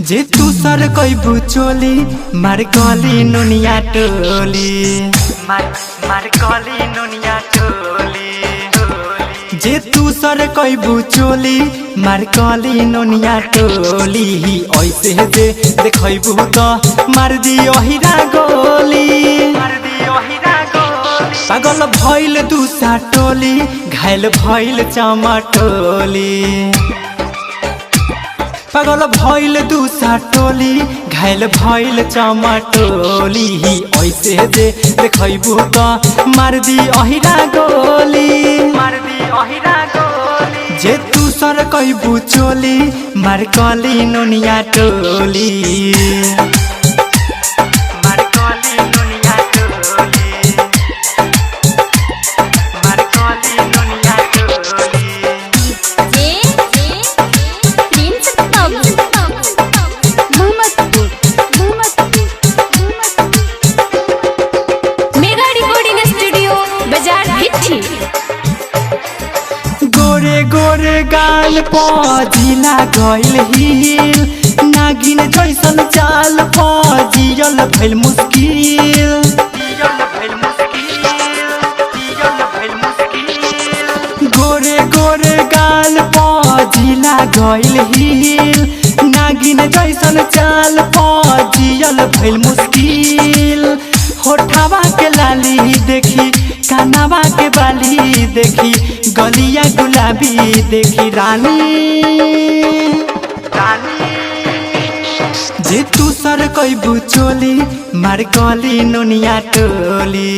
जे तू सर कोई बुचोली मार गली नुनिया टोली मार गली नुनिया टोली जे तू सर कोई बुचोली मार गली नुनिया टोली ऐसे जे देखैबू त मार दी ओहिरा गोली पागल भइल दूसा टोली घायल भइल चमटोली पागल भइल दूसा टोली घायल भइल चमटोली ऐसे जे देखैबू त मार दी ओहिरा गोली जे तू सर कैबू चोली मार गली नुनिया टोली गोरे गोरे गाल पजिला गइल हिल नागिन जैसन चाल पजियल भइल मुस्किल गोरे गोरे गाल पजिला गइल हिल नागिन जैसन चाल पजियल भइल मुस्किल होठवा के लाली देखी कानवा के बाली देखी गलिया गुलाबी देखी रानी जे तू सर कैबू चोली मार गली नुनिया टोली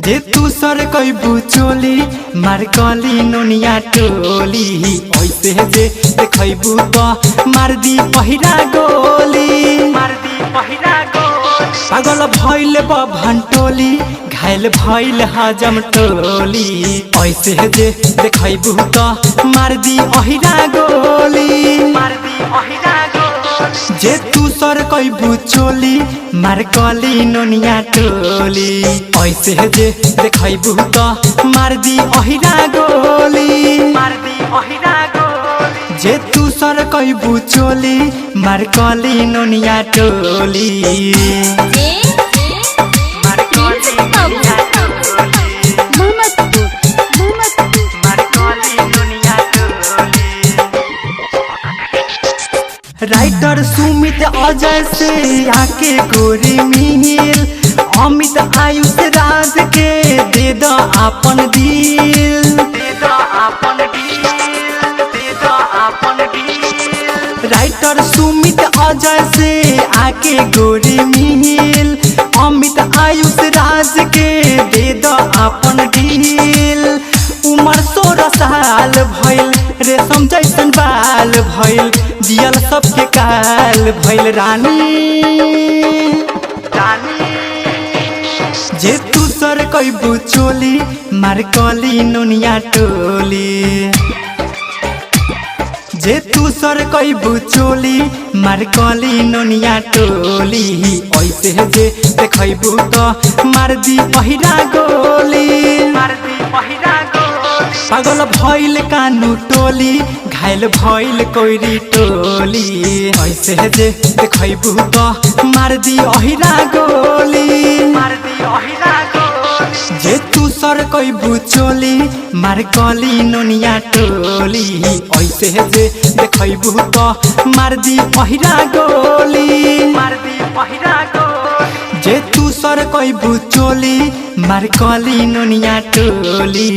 जे तू सर कैबू चोली मार गली नुनिया टोली ऐसे जे देखैबू त मार दी पहिरा गोली पागल भइल भंटोली घायल भइल हजम टोली ऐसे जे देखैबू त मार दी ओहिरा गोली जे तू सर कैबू चोली मार गली नुनिया टोली ऐसे जे देखैबू त मार दी ओहिरा गोली जे तू सर कैबू चोली मार गली नुनिया टोली राइटर सुमित अजय से आके गोरी मिल अमित आयुष राज के दे द आपन दिल राइटर सुमित अजय से आके गोरी मिल अमित आयुष राज के दे द आपन दिल उमर 16 साल भइल रेशम जैसन बाल भइल जियल सबके काल भइल रानी जे तू सर कैबू चोली मार गली नुनिया टोली जे तू सर कैबू चोली मार गली नुनिया टोली ऐसे जे देखैबू त मार दी पहिरा गोली पागल भइल कानू टोली घायल भइल कोइरी टोली ऐसे जे देखैबू त मार दी ओहिरा गोली जे तू सर कैबू चोली मार गली नुनिया टोली ऐसे जे देखैबू त मार दी ओहिरा गोली जे तू सर कैबू चोली मार गली नुनिया टोली।